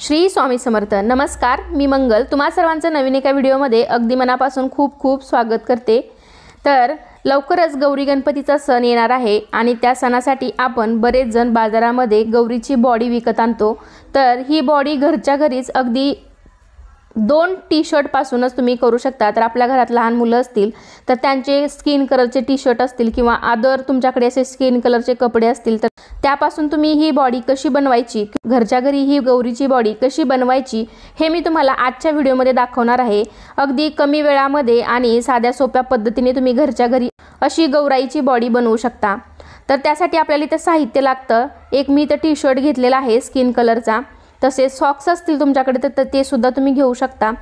श्री स्वामी समर्थ। नमस्कार, मी मंगल तुम्हा सर्वांचं नवीन एका व्हिडिओमध्ये अगदी मनापासून खूप खूप स्वागत करते। तर लवकरच गौरी गणपतीचा सण येणार आहे आणि त्या सणासाठी आपण बरेच जण बाजारामध्ये गौरीची बॉडी विकत आणतो। तर ही बॉडी घरच्या घरीच अगदी 2 टी-शर्ट पासूनच तुम्ही करू शकता। तर आपल्या घरात लहान मुलं असतील तर त्यांचे स्किन कलरचे टी-शर्ट असतील किंवा अदर तुमच्याकडे असे स्किन कलरचे कपडे असतील तर त्यापासून तुम्ही ही बॉडी कशी बनवायची, घरच्या घरी ही गौरीची बॉडी कशी बनवायची हे मी तुम्हाला आजच्या व्हिडिओमध्ये दाखवणार आहे। अगदी कमी वेळामध्ये आणि साध्या सोप्या पद्धतीने तुम्ही घरच्या घरी अशी गौराईची बॉडी बनवू शकता। तर त्यासाठी आपल्याला इथे साहित्य लागतं। एक मी इथे टी-शर्ट घेतलेला आहे स्किन कलरचा, तसेच सॉक्स असतील तुमच्याकडे तर ते सुद्धा तुम्ही घेऊ शकता।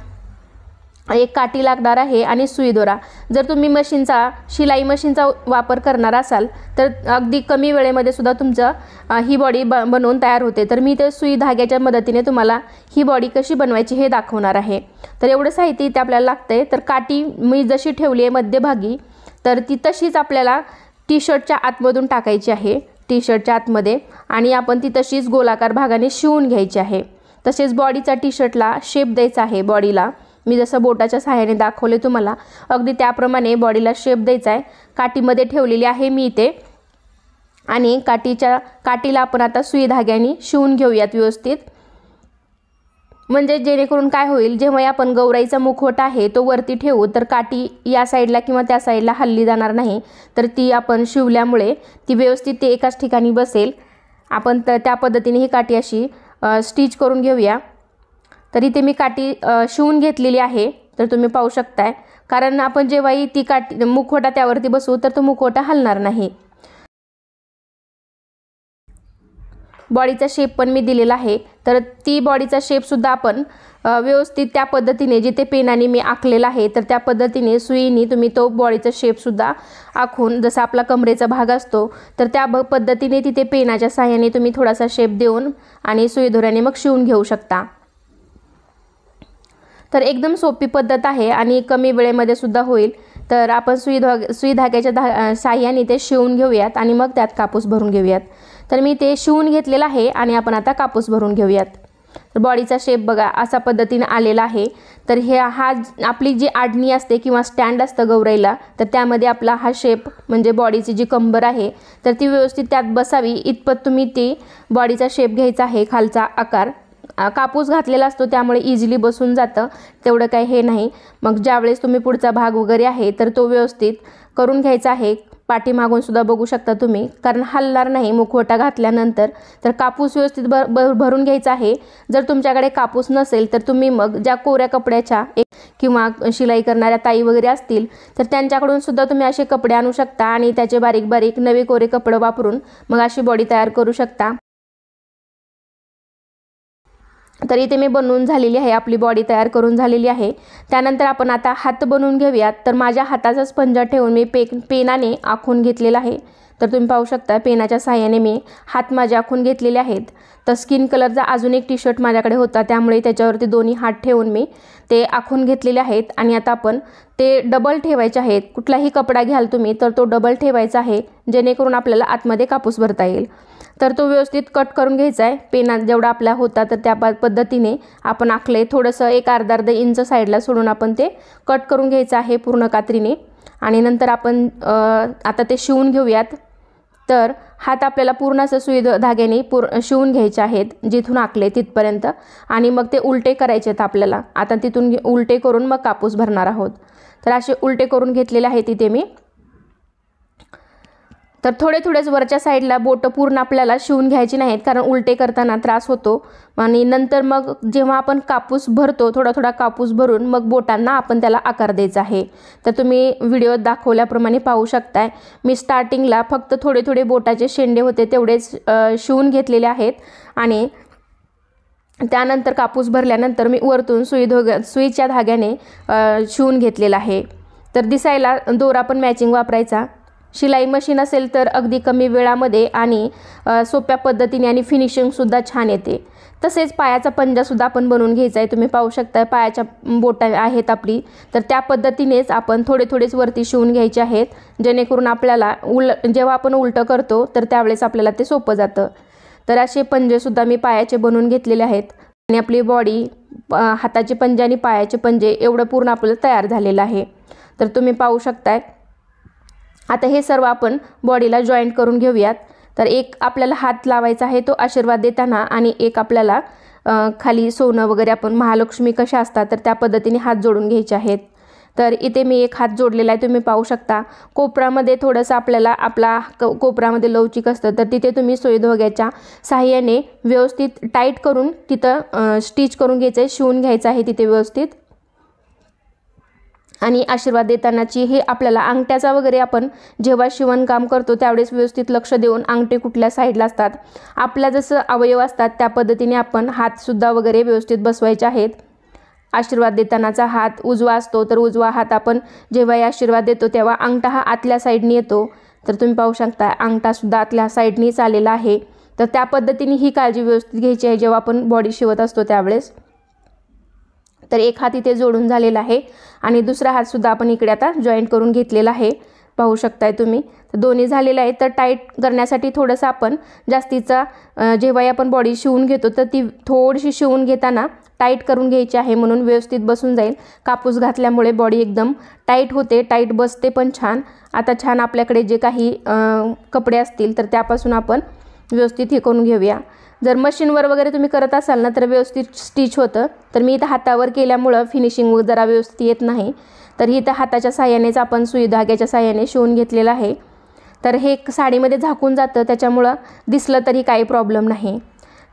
एक काठी लागणार आहे आणि सुई दोरा। जर तुम्ही मशीनचा शिलाई मशीनचा वापर करणार असाल तर अगदी कमी वेळेमध्ये सुद्धा तुमचं ही बॉडी बनवून तयार होते। तर मी ते सुई धाग्याच्या मदतीने तुम्हाला ही बॉडी कशी बनवायची हे दाखवणार आहे। तर एवढं साहित्य इथे आपल्याला लागतंय। तर काठी मी जशी ठेवली आहे मध्यभागी तर ती तशीच आपल्याला टी-शर्टच्या आतमधून टाकायची आहे, टी-शर्टच्या आतमध्ये, आणि आपण ती तशीच गोलाकार भागाने शिवून घ्यायची आहे। तसेच बॉडीचा टी-शर्टला शेप द्यायचा आहे। बॉडीला मी जसं बोटाच्या सहाय्याने दाखवले तुम्हाला अगदी त्याप्रमाणे बॉडीला शेप द्यायचा आहे। काठीमध्ये ठेवलेली आहे मी इथे आणि काठीला आपण आता सुई धाग्याने शिवून घेऊयात व्यवस्थित, म्हणजे जेणेकरून काय होईल, जेव्हा आपण गौराईचा मुखवटा आहे तो वरती ठेवू तर काठी या साईडला किंवा त्या साईडला हल्ली जाणार नाही। तर ती आपण शिवल्यामुळे ती व्यवस्थित ते एकाच ठिकाणी बसेल। आपण त्या पद्धतीने ही काठी अशी स्टिच करून घेऊया। तर इथे मी काठी शिवून घेतलेली आहे, तर तुम्ही पाहू शकताय, कारण आपण जेव्हाही ती काठी मुखवटा त्यावरती बसवू तर तो मुखवटा हलणार नाही। बॉडीचा शेप पण मी दिलेला आहे। तर ती बॉडीचा शेप सुद्धा आपण व्यवस्थित त्या पद्धतीने जिथे पेनाने मी आखलेला आहे तर त्या पद्धतीने सुईने तुम्ही तो बॉडीचा शेप सुद्धा आखून, जसा आपला कमरेचा भाग असतो तर त्या पद्धतीने तिथे पेनाच्या सहाय्याने तुम्ही थोडासा शेप देऊन आणि सुई दोऱ्याने मग शिवून घेऊ शकता। तर एकदम सोपी पद्धत आहे आणि कमी वेळेमध्ये सुद्धा होईल। तर आपण सुई धाग्याच्या सहाय्याने ते शिवून घेऊयात आणि मग त्यात कापूस भरून घेऊयात। तर मी ते शिवून घेतलेलं आहे आणि आपण आता कापूस भरून घेऊयात। तर बॉडीचा शेप बघा अशा पद्धतीने आलेला आहे। तर हा आपली जी आडणी असते किंवा स्टँड असतं गौराईला, तर त्यामध्ये आपला हा शेप म्हणजे बॉडीची जी कंबर आहे तर ती व्यवस्थित त्यात बसावी इतपत तुम्ही ती बॉडीचा शेप घ्यायचा आहे, खालचा आकार। कापूस घातलेला असतो त्यामुळे इझिली बसून जातं, तेवढं काही हे नाही। मग ज्यावेळेस तुम्ही पुढचा भाग वगैरे आहे तर तो व्यवस्थित करून घ्यायचा आहे। पाठीमागून सुद्धा बघू शकता तुम्ही, कारण हलणार नाही मुखवटा घातल्यानंतर। तर कापूस व्यवस्थित भरून घ्यायचा आहे। जर तुमच्याकडे कापूस नसेल तर तुम्ही मग ज्या कोऱ्या कपड्याच्या किंवा शिलाई करणाऱ्या ताई वगैरे असतील तर त्यांच्याकडून सुद्धा तुम्ही असे कपडे आणू शकता आणि त्याचे बारीक बारीक नवे कोरे कपडे वापरून मग अशी बॉडी तयार करू शकता। तर इथे मी बनवून झालेली आहे, आपली बॉडी तयार करून झालेली आहे। त्यानंतर आपण आता हात बनवून घेऊयात। तर माझ्या हाताचा पंजा ठेवून मी पेनाने आखून घेतलेला आहे। तर तुम्ही पाहू शकता पेनाच्या सहाय्याने मी हात माझे आखून घेतलेले आहेत। तर स्किन कलरचा अजून एक टी-शर्ट माझ्याकडे होता त्यामुळे त्याच्यावरती दोन्ही हात ठेवून मी ते आखून घेतलेले आहेत। आणि आता आपण ते डबल ठेवायचे आहेत। कुठलाही कपडा घ्याल तुम्ही तर तो डबल ठेवायचा आहे, जेणेकरून आपल्याला आतमध्ये कापूस भरता येईल। तर तो व्यवस्थित कट करून घ्यायचा आहे। पेना जेवढा आपला होता तर त्या पद्धतीने आपण आखले, थोडंसं एक अर्धा इंच साईडला सोडून आपण ते कट करून घ्यायचं आहे पूर्ण कात्रीने। आणि नंतर आपण आता ते शिवून घेऊयात। तर हात आपल्याला पूर्ण असं सुई धाग्याने शिवून घ्यायचे आहेत, जिथून आखले तिथपर्यंत, आणि मग ते उलटे करायचे आहेत आपल्याला। आता तिथून उलटे करून मग कापूस भरणार आहोत। तर असे उलटे करून घेतलेले आहेत तिथे मी। तर थोडेच वरच्या साईडला बोटं पूर्ण आपल्याला शिवून घ्यायची नाहीत, कारण उलटे करताना त्रास होतो। आणि नंतर मग जेव्हा आपण कापूस भरतो थोडा कापूस भरून मग बोटांना आपण त्याला आकार द्यायचा आहे। तर तुम्ही व्हिडिओत दाखवल्याप्रमाणे पाहू शकताय, मी स्टार्टिंगला फक्त थोडे बोटाचे शेंडे होते तेवढेच शिवून घेतलेले आहेत आणि त्यानंतर कापूस भरल्यानंतर मी वरतून सुईच्या धाग्याने शिवून घेतलेला आहे। तर दिसायला दोरा पण मॅचिंग वापरायचा। शिलाई मशीन असेल तर अगदी कमी वेळामध्ये आणि सोप्या पद्धतीने आणि फिनिशिंगसुद्धा छान येते। तसेच पायाचा पंजासुद्धा आपण बनवून घ्यायचा आहे। तुम्ही पाहू शकता पायाच्या बोटा आहेत आपली, तर त्या पद्धतीनेच आपण थोडेच वरती शिवून घ्यायचे आहेत, जेणेकरून आपल्याला जेव्हा आपण उलटं करतो तर त्यावेळेस आपल्याला ते सोपं जातं। तर असे पंजेसुद्धा मी पायाचे बनवून घेतलेले आहेत। आणि आपली बॉडी हाताचे पंजे आणि पायाचे पंजे एवढं पूर्ण आपलं तयार झालेलं आहे। तर तुम्ही पाहू शकताय। आता हे सर्व आपण बॉडीला जॉईंट करून घेऊयात। तर एक आपल्याला हात लावायचा आहे तो आशीर्वाद देताना, आणि एक आपल्याला खाली सोनं वगैरे आपण महालक्ष्मी कशा असतात तर त्या पद्धतीने हात जोडून घ्यायचे आहेत। तर इथे मी एक हात जोडलेला आहे, तुम्ही पाहू शकता। कोपरामध्ये थोडंसं आपल्याला आपला कोपरामध्ये लवचिक असतं तर तिथे तुम्ही सुई धाग्याच्या सहाय्याने व्यवस्थित टाईट करून तिथं स्टिच करून घ्यायचं आहे, शिवून घ्यायचं आहे तिथे व्यवस्थित। आणि आशीर्वाद देतानाची हे आपल्याला अंगठ्याचा वगैरे आपण जेव्हा शिवणकाम करतो त्यावेळेस व्यवस्थित लक्ष देऊन अंगठे कुठल्या साईडला असतात, आपल्या जसं अवयव असतात त्या पद्धतीने आपण हातसुद्धा वगैरे व्यवस्थित बसवायचे आहेत। आशीर्वाद देतानाचा हात उजवा असतो, तर उजवा हात आपण जेव्हा आशीर्वाद देतो तेव्हा अंगठा हा आतल्या साईडनी येतो। तर तुम्ही पाहू शकता अंगठासुद्धा आतल्या साईडनीच आलेला आहे। तर त्या पद्धतीने ही काळजी व्यवस्थित घ्यायची आहे जेव्हा आपण बॉडी शिवत असतो त्यावेळेस। तर एक हात इथे जोडून झालेला आहे आणि दुसरा हातसुद्धा आपण इकडे आता जॉईंट करून घेतलेला आहे, पाहू शकताय तुम्ही। तर दोन्ही झालेलं आहे। तर टाईट करण्यासाठी थोडंसं आपण जास्तीचा जेव्हा आपण बॉडी शिवून घेतो तर ती थोडीशी शिवून घेताना टाईट करून घ्यायची आहे, म्हणून व्यवस्थित बसून जाईल। कापूस घातल्यामुळे बॉडी एकदम टाईट होते, टाईट बसते पण छान। आता छान आपल्याकडे जे काही कपडे असतील तर त्यापासून आपण व्यवस्थित हे करून घेऊया। जर मशीनवर वगैरे तुम्ही करत असाल ना तर व्यवस्थित स्टिच होतं। तर मी इथं हातावर केल्यामुळं फिनिशिंग जरा व्यवस्थित येत नाही। तर इथं हाताच्या साह्यानेच आपण सुई धाग्याच्या साह्याने शिवून घेतलेलं आहे। तर हे साडीमध्ये झाकून जातं, त्याच्यामुळं दिसलं तरी काही प्रॉब्लेम नाही।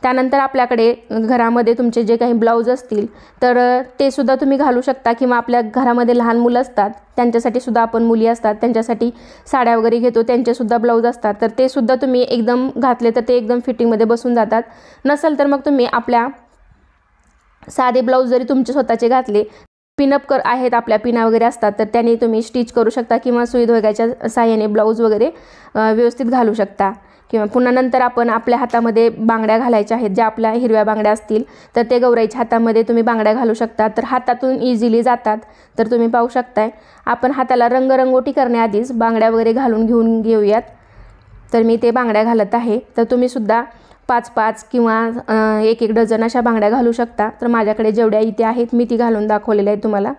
त्यानंतर आपल्याकडे घरामध्ये तुमचे जे काही ब्लाऊज असतील तर ते सुद्धा तुम्ही घालू शकता, किंवा आपल्या घरामध्ये लहान मुलं असतात त्यांच्यासाठी सुद्धा आपण मुली असतात त्यांच्यासाठी साड्या वगैरे घेतो, त्यांचेसुद्धा ब्लाऊज असतात। तर ते सुद्धा तुम्ही एकदम घातले तर ते एकदम फिटिंगमध्ये बसून जातात। नसेल तर मग तुम्ही आपल्या साधे ब्लाऊज जरी तुमचे स्वतःचे घातले, पिनअप आहेत आपल्या पिना वगैरे असतात तर त्याने तुम्ही स्टिच करू शकता, किंवा सुई धाग्याच्या साह्याने ब्लाऊज वगैरे व्यवस्थित घालू शकता। किंवा पुन्हा नंतर आपण आपल्या हातामध्ये बांगड्या घालायच्या आहेत, ज्या आपल्या हिरव्या बांगड्या असतील तर ते गौराईच्या हातामध्ये तुम्ही बांगड्या घालू शकता, तर हातातून इझिली जातात। तर तुम्ही पाहू शकताय आपण हाताला रंगरंगोटी करण्याआधीच बांगड्या वगैरे घेऊन घेऊयात। तर मी ते बांगड्या घालत आहे। तर तुम्ही सुद्धा 5-5 किंवा 1-1 डझन अशा बांगड्या घालू शकता। तर माझ्याकडे जेवढ्या इथे आहेत मी ती घालून दाखवलेल्या आहे तुम्हाला।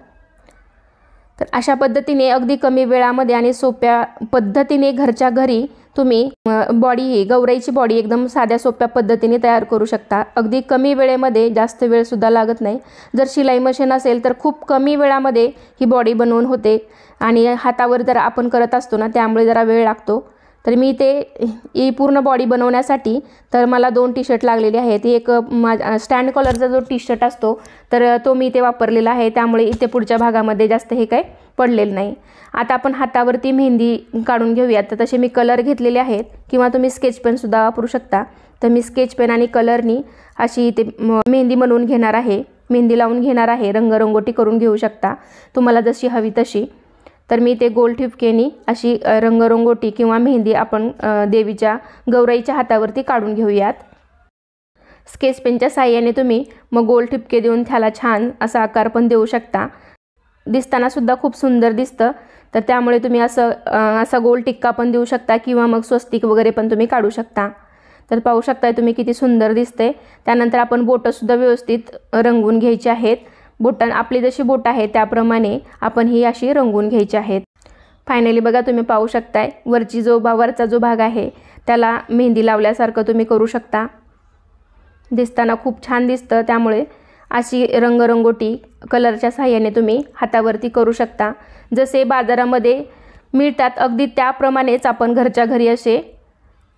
तर अशा पद्धतीने अगदी कमी वेळामध्ये आणि सोप्या पद्धतीने घरच्या घरी तुम्ही बॉडी गौराईची बॉडी एकदम साध्या सोप्या पद्धतीने तयार करू शकता। अगदी कमी वेळेमध्ये, जास्त वेळसुद्धा लागत नाही। जर शिलाई मशीन असेल तर खूप कमी वेळामध्ये ही बॉडी बनवून होते, आणि हातावर जर आपण करत असतो ना त्यामुळे जरा वेळ लागतो। तर मी ही पूर्ण बॉडी बनवण्यासाठी तर मला 2 टी शर्ट लागलेले आहेत। एक स्टँड कॉलरचा जो टी शर्ट असतो तर तो मी इथे वापरलेला आहे, त्यामुळे इथे पुढच्या भागामध्ये जास्त हे काय पडलेलं नाही। आता आपण हातावरती मेहंदी काढून घेऊयात। तर तसे मी कलर घेतलेले आहेत, किंवा तुम्ही स्केच पेनसुद्धा वापरू शकता। तर मी स्केच पेन आणि कलरनी अशी इथे मेहंदी बनवून घेणार आहे, मेहंदी लावून घेणार आहे। रंगरंगोटी करून घेऊ शकता तुम्हाला जशी हवी तशी। तर मी ते गोल ठिपकेनी अशी रंगरंगोटी किंवा मेहंदी आपण देवीच्या गौराईच्या हातावरती काढून घेऊयात। स्केच पेनच्या साह्याने तुम्ही मग गोल ठिपके देऊन त्याला छान असा आकार पण देऊ शकता, दिसताना सुद्धा खूप सुंदर दिसतं। तर त्यामुळे तुम्ही असा गोल टिक्का पण देऊ शकता, किंवा मग स्वस्तिक वगैरे पण तुम्ही काढू शकता। तर पाहू शकताय तुम्ही किती सुंदर दिसते। त्यानंतर आपण बोटंसुद्धा व्यवस्थित रंगवून घ्यायची आहेत। बोटं आपली जशी बोटं आहे त्याप्रमाणे आपण ही अशी रंगवून घ्यायची आहेत। फायनली बघा तुम्ही पाहू शकताय वरचा जो भाग आहे त्याला मेहंदी लावल्यासारखं तुम्ही करू शकता, दिसताना खूप छान दिसतं। त्यामुळे अशी रंगरंगोटी कलरच्या साह्याने तुम्ही हातावरती करू शकता। जसे बाजारामध्ये मिळतात अगदी त्याप्रमाणेच आपण घरच्या घरी असे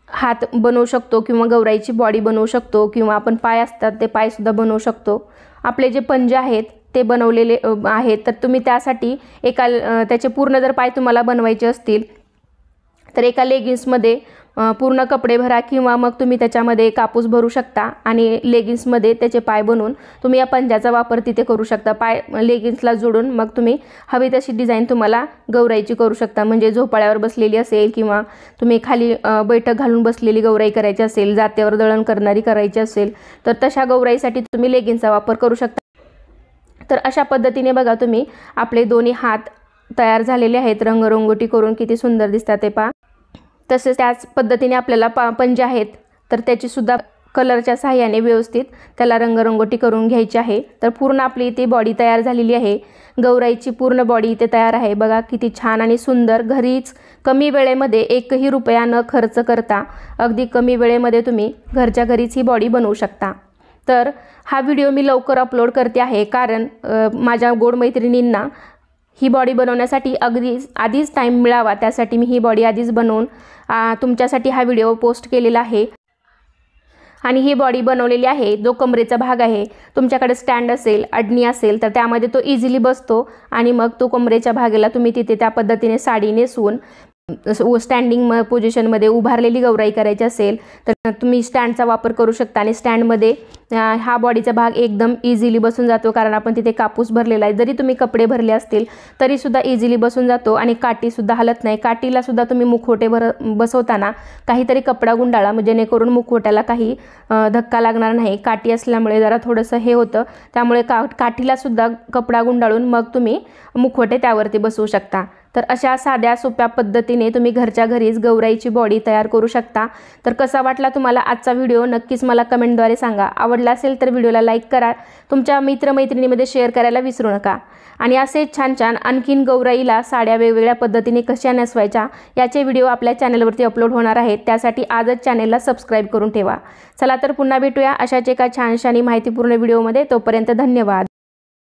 हात बनवू शकतो, किंवा गौराईची बॉडी बनवू शकतो, किंवा आपण पाय असतात ते पायसुद्धा बनवू शकतो। आपले जे पंजे आहेत ते बनवलेले आहेत, तर तुम्ही त्यासाठी त्याचे पूर्ण जर पाय तुम्हाला बनवायचे असतील तर एका लेगिन्समध्ये पूर्ण कपडे भरा, किंवा मग तुम्ही त्याच्यामध्ये कापूस भरू शकता आणि लेगिन्समध्ये त्याचे पाय बनवून तुम्ही या पंजाचा वापर तिथे करू शकता। पाय लेगिन्सला जोडून मग तुम्ही हवी तशी डिझाईन तुम्हाला गौराईची करू शकता। म्हणजे झोपाळ्यावर बसलेली असेल, किंवा तुम्ही खाली बैठक घालून बसलेली गौराई करायची असेल, जात्यावर दळण करणारी करायची असेल तर तशा गौराईसाठी तुम्ही लेगिन्सचा वापर करू शकता। तर अशा पद्धतीने बघा तुम्ही आपले दोन्ही हात तयार झालेले आहेत, रंगरंगोटी करून किती सुंदर दिसतात ते पहा। तसेच त्याच पद्धतीने आपल्याला पंजे आहेत तर त्याची सुद्धा कलरच्या सहाय्याने व्यवस्थित त्याला रंगरंगोटी करून घ्यायची आहे। तर पूर्ण आपली इथे बॉडी तयार झालेली आहे। गौराईची पूर्ण बॉडी इथे तयार आहे। बघा किती छान आणि सुंदर, घरीच कमी वेळेमध्ये 1ही रुपया न खर्च करता अगदी कमी वेळेमध्ये तुम्ही घरच्या घरीच ही बॉडी बनवू शकता। तर हा व्हिडिओ मी लवकर अपलोड करते आहे, कारण माझ्या गोड मैत्रिणींना ही बॉडी बनवण्यासाठी आधीच टाईम मिळावा, त्यासाठी मी ही बॉडी आधीच बनवून तुमच्यासाठी हा व्हिडिओ पोस्ट केलेला आहे। आणि ही बॉडी बनवलेली आहे। जो कमरेचा भाग आहे, तुमच्याकडे स्टँड असेल, अडणी असेल तर त्यामध्ये तो इझिली बसतो आणि मग तो कमरेच्या भागाला तुम्ही तिथे त्या पद्धतीने साडी नेसवून स्टँडिंग पोझिशनमध्ये उभारलेली गौराई करायची असेल तर तुम्ही स्टँडचा वापर करू शकता। आणि स्टँडमध्ये हा बॉडीचा भाग एकदम इझिली बसून जातो, कारण आपण तिथे कापूस भरलेला आहे। जरी तुम्ही कपडे भरले असतील तरीसुद्धा इझिली बसून जातो आणि काठीसुद्धा हलत नाही। काठीलासुद्धा तुम्ही मुखवटे बसवताना काहीतरी कपडा गुंडाळा, जेणेकरून मुखवट्याला काही धक्का लागणार नाही। काठी असल्यामुळे जरा थोडंसं हे होतं, त्यामुळे काठीलासुद्धा कपडा गुंडाळून मग तुम्ही मुखवटे त्यावरती बसवू शकता। तर अशा साध्या सोप्या पद्धतीने तुम्ही घरच्या घरीच गौराईची बॉडी तयार करू शकता। तर कसा वाटला तुम्हाला आजचा व्हिडिओ नक्कीच मला कमेंटद्वारे सांगा। आवडला असेल तर व्हिडिओला लाईक करा, तुमच्या मित्रमैत्रिणींमध्ये शेअर करायला विसरू नका। आणि असेच छान छान आणखीन गौराईला साड्या वेगवेगळ्या पद्धतीने कशा नेसवायच्या याचे व्हिडिओ आपल्या चॅनलवरती अपलोड होणार आहेत, त्यासाठी आजच चॅनलला सबस्क्राईब करून ठेवा। चला तर पुन्हा भेटूया अशाच एका छानशा आणि माहितीपूर्ण व्हिडिओमध्ये। तोपर्यंत धन्यवाद।